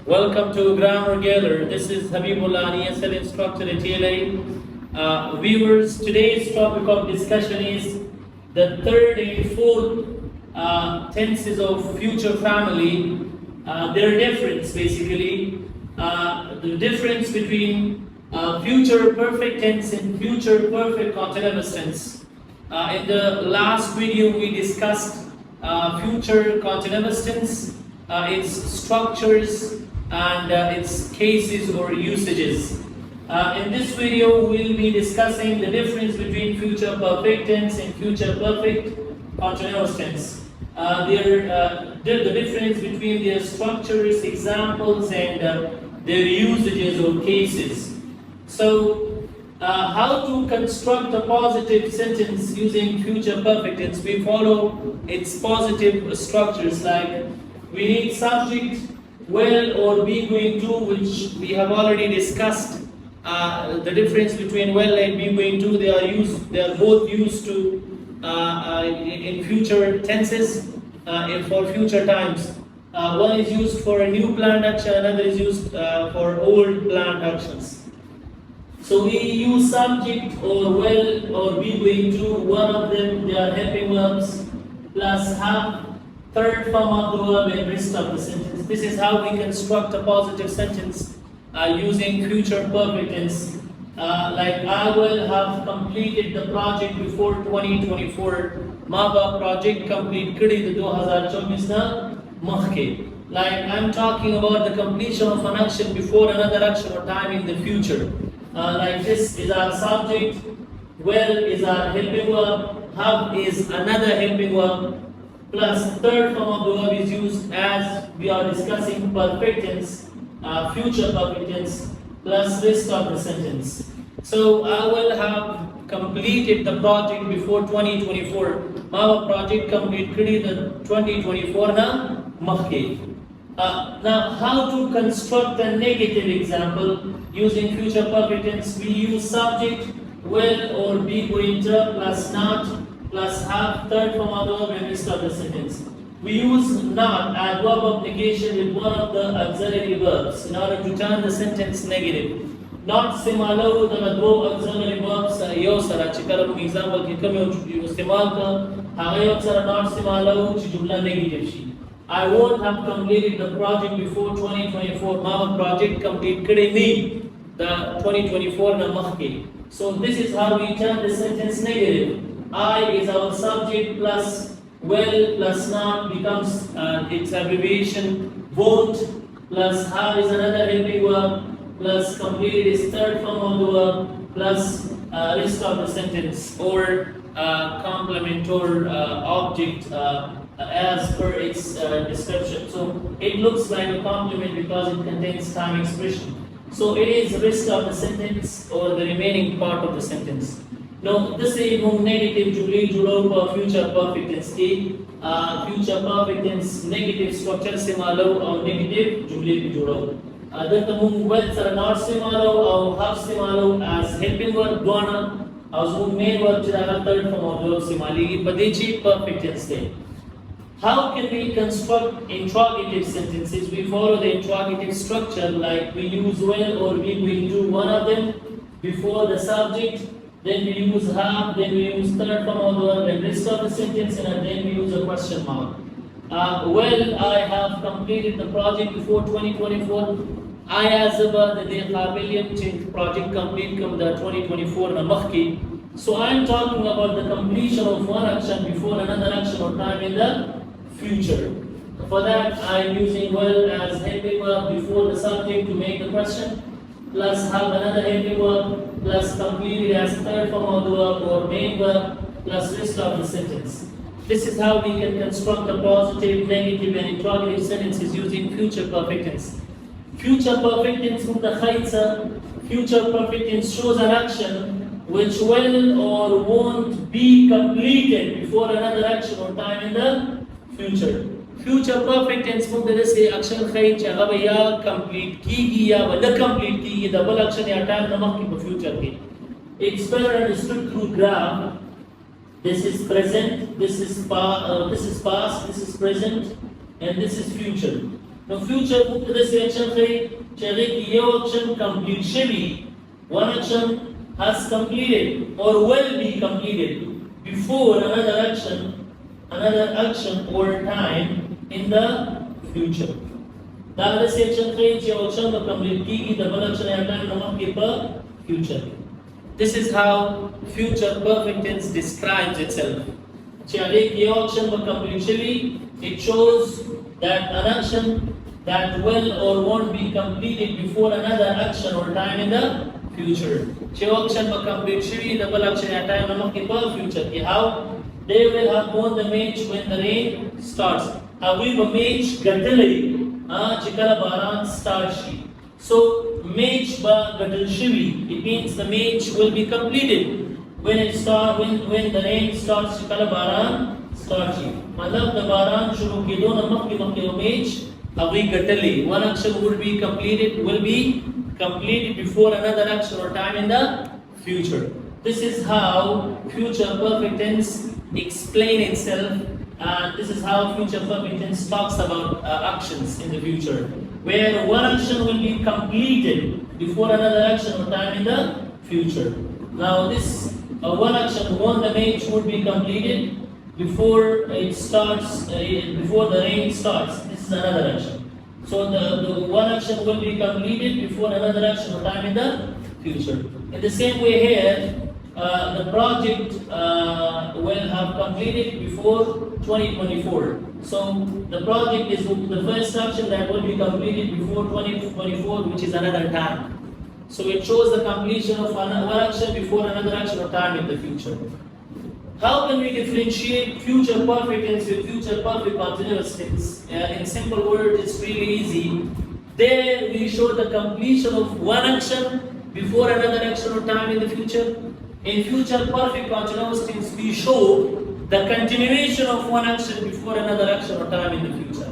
Welcome to Grammar.Galore. This is Habibullah, an ESL instructor at TLA. Viewers, today's topic of discussion is the third and fourth tenses of future family. Their difference, basically, the difference between future perfect tense and future perfect continuous tense. In the last video, we discussed future continuous tense, its structures, and its cases or usages. In this video, we'll be discussing the difference between future perfect tense and future perfect continuous tense. The difference between their structures, examples, and their usages or cases. So, how to construct a positive sentence using future perfect tense? We follow its positive structures, like we need subject, will, or be going to, which we have already discussed. The difference between will and be going to, they are both used to in future tenses and for future times. One is used for a new planned action, another is used for old planned actions. So we use subject or will or be going to. One of them, they are helping verbs, plus have, third form of the verb, and rest of the sentence. This is how we construct a positive sentence using future perfect tense. Like I will have completed the project before 2024. Maba project complete kadi the 2024 na mahke. Like I'm talking about the completion of an action before another action or time in the future. Like this is our subject, will is our helping verb, have is another helping verb, plus third form of the verb is used as we are discussing perfect tense, future perfect tense, plus rest of the sentence. So I will have completed the project before 2024. Our project completed the 2024 na mahke. Now, how to construct a negative example using future perfect tense? We use subject, will, or be going to, plus not, plus have, third form of the verb, and rest of the sentence. We use not as verb of negation with one of the auxiliary verbs in order to turn the sentence negative. Not simalo the two auxiliary verbs yo sara chikara for example ki kam yo istemal ka hagayo sara not simalo chi jumla negative shi. I won't have completed the project before 2024. Mama project complete kadeni the 2024 na mahke. So this is how we turn the sentence negative. I is our subject plus will plus not becomes its abbreviation won't, plus have is another helping verb, plus completed is third form of the verb, plus rest of the sentence or complement or object as per its description. So it looks like a complement because it contains time expression. So it is rest of the sentence or the remaining part of the sentence. Now, this is negative जुड़े जुड़ो पर future perfect tense की future perfect tense negative structure से मालो और negative जुड़े भी जुड़ो. अगर तुम will सर not से मालो और have से मालो as helping verb द्वारा और उस main verb जिधर third form of verb से माली ये बदेची perfect tense थे. How can we construct interrogative sentences? We follow the interrogative structure, like we use will or we do one of them before the subject. Then we use have, then we use third form of the verb, and rest of the sentence, and then we use a question mark. Well, I have completed the project before 2024. I as about the day project complete come the 2024 na mahki. So I am talking about the completion of one action before another action or time in the future. For that, I am using will as helping verb before the subject to make the question, plus have another helping verb, plus completed as third form of the verb or main verb, plus rest of the sentence. This is how we can construct a positive, negative, and interrogative sentences using future perfect tense. Future perfect tense from the khaitsa, future perfect tense shows an action which will or won't be completed before another action or time in the future. Future perfect tense from the say action khaitsa chaga ya complete ki ya wala complete ki double action ya time namak ki future ki. It's better understood through graph. This is present, this is past, this is present, and this is future. نو future ممكن داسې action ښیي چې هغې کې یو action complete شوي. One action has completed or will be completed before another action or time in the future. دا داسې action ښیي چې یو action به complete کېږي د بل action یا time نه مخکې په future. This is how future perfect tense describes itself. چې هغې کې یو action به complete شوي. It shows that an action that will or won't be completed before another action or time in the future. چې یو action به complete شوي د بل action یا time نه مخکې په future کې. How? They will have won the match when the rain starts. هغوی به match ګټلی چې کله باران start شي. So match به ګټل شوي. It means the match will be completed when the rain starts چې کله باران start شي. مطلب د باران شروع کېدو نه مخکې یو match هغوی ګټلی. One action will be completed before another action or time in the future. This is how future perfect tense explain itself, and this is how future perfect tense talks about actions in the future, where one action will be completed before another action or time in the future. Now this one action, the match would be completed before the rain starts. This is another action. So the one action will be completed before another action or time in the future. In the same way here, the project will have completed before 2024. So the project is the first action that will be completed before 2024, which is another time. So it shows the completion of one action before another action or time in the future. How can we differentiate future perfect tense with future perfect continuous tense? In simple words, it's really easy. There we show the completion of one action before another action or time in the future. In future perfect continuous tense, we show the continuation of one action before another action or time in the future.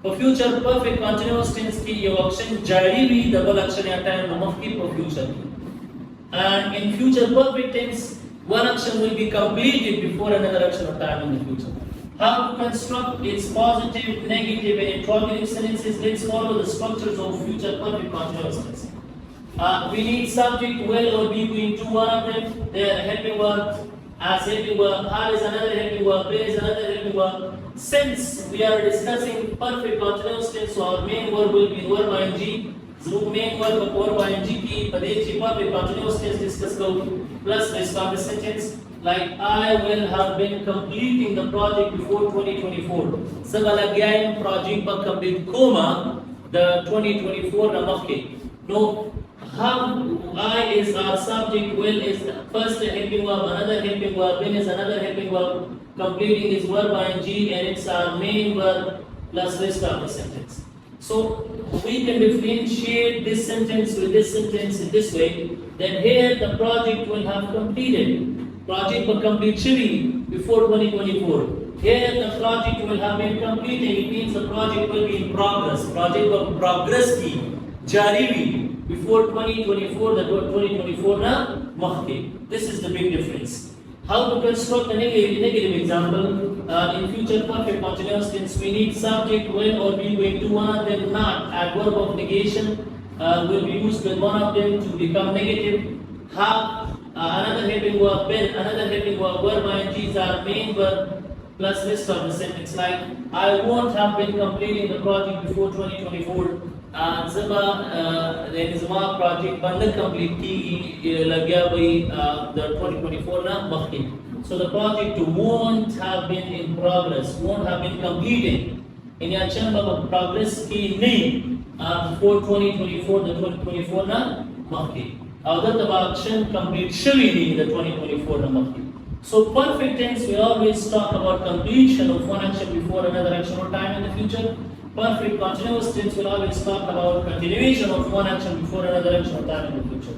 For future perfect continuous tense, ki yo action jari bhi double action ya time mafki for future. And in future perfect tense, one action will be completed before another action or time in the future. How to construct its positive, negative, and interrogative sentences? Let's follow the structures of future perfect continuous tense. We need subject, will or be going to one of them. They are helping verb, as helping verb, are is another helping verb, been is another helping verb. Since we are discussing perfect continuous tense, so our main verb will be verb ing. So main verb of verb ing ki padechi perfect continuous tense discuss go plus rest of the sentence. Like I will have been completing the project before 2024. Sabala gyan project but complete comma the 2024 namake. No. How I is our subject, will is first a helping verb, another helping verb, been is another helping verb, completing is verb ing, and it's our main verb plus rest of the sentence. So we can differentiate this sentence with this sentence in this way. Then here the project will have completed. Project will complete before 2024. Here the project will have been completed. It means the project will be in progress. Project will progress ki jari before 2024, the 2024 na mahke. This is the big difference. How to construct a negative example? In future perfect continuous tense, we need subject, will or be going to one of them, not. Adverb of negation will be used with one of them to become negative. Have another helping verb, been, another helping verb, verb ing is our main verb plus rest of the sentence. Like I won't have been completing the project before 2024. Zaba Zama project banda complete ki lagya bhai the 2024 na bakhi. So the project won't have been in progress, won't have been completed. In your chamba progress ki nahi before 2024, the 2024 na bakhi. Other the action complete shavi in the 2024 na bakhi. So perfect tense we always talk about completion of one action before another action or time in the future. Perfect continuous tense will always talk about continuation of one action before another action or time in the future.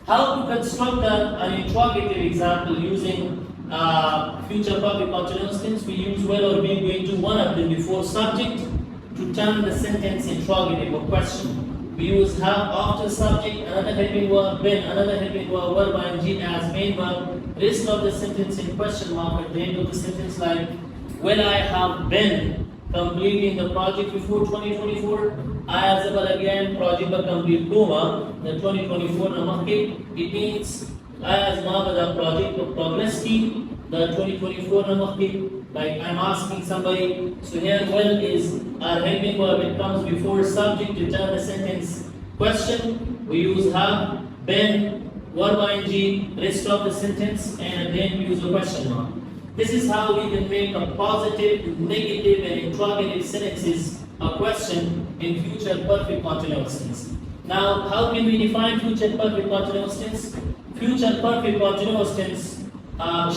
How to construct an interrogative example using future perfect continuous tense? We use will or be going to one of them before subject to turn the sentence interrogative or question. We use have after subject, another helping verb, been, another helping verb, verb ing as main verb. Rest of the sentence in question mark at the end of the sentence, like will I have been completing the project before 2024. As well again, project but complete Kuma, the 2024 namakit. It means as the project of progress team, the 2024 namakit. Like I'm asking somebody, so here well is our helping verb. It comes before subject to turn the sentence question. We use have, been, verb ing, rest of the sentence, and then use a question mark. This is how we can make a positive, negative, and interrogative sentences a question in future perfect continuous tense. Now, how can we define future perfect continuous tense? Future perfect continuous tense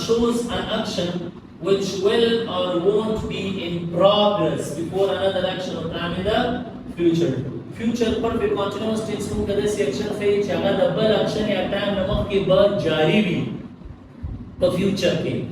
shows an action which will or won't be in progress before another action or time in the future. Future perfect continuous tense को कदे से action से चाहा double action या time नमक के बाद जारी भी तो future के.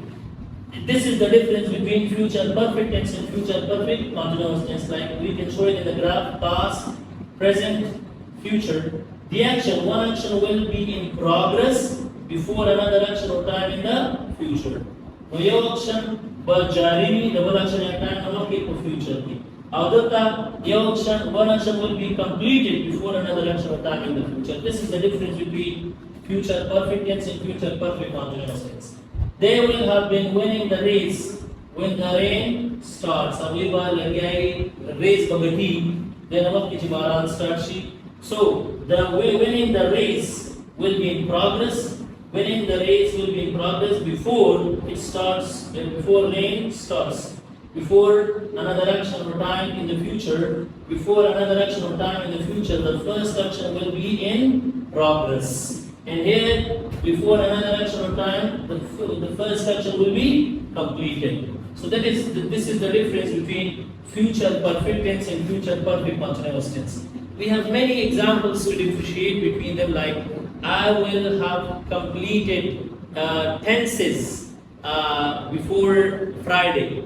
This is the difference between future perfect tense and future perfect continuous tense. Like we can show it in the graph: past, present, future. The action, one action will be in progress before another action or time in the future. ये action बजारी double action या time नमक के को future की. Adata, one action will be completed before another action or time in the future. This is the difference between future perfect tense and future perfect continuous tense. They will have been winning the race when the rain starts. अगली बार लग गया race बगटी, then नमक की जिबारान start she. So the winning the race will be in progress. Winning the race will be in progress before it starts, before rain starts. Before another action or time in the future, before another action or time in the future, the first action will be in progress. And here, before another action or time, the first action will be completed. So this is the difference between future perfect tense and future perfect continuous tense. We have many examples to differentiate between them, like I will have completed tenses before Friday.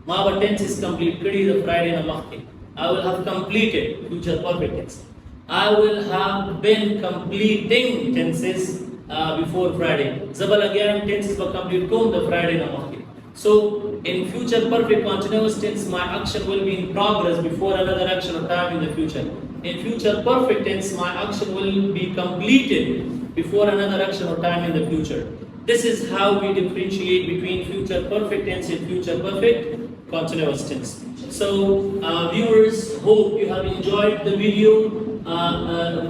My tense is complete. The Friday namakti. I will have completed future perfect tense. I will have been completing tenses before Friday. Zabal again tenses were complete the Friday namakti. So in future perfect continuous tense, my action will be in progress before another action or time in the future. In future perfect tense, my action will be completed before another action or time in the future. This is how we differentiate between future perfect tense and future perfect continuous tense. So viewers, hope you have enjoyed the video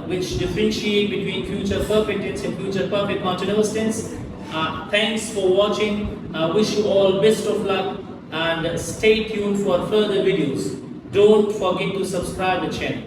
which differentiate between future perfect tense and future perfect continuous tense. Thanks for watching. Wish you all best of luck and stay tuned for further videos. Don't forget to subscribe the channel.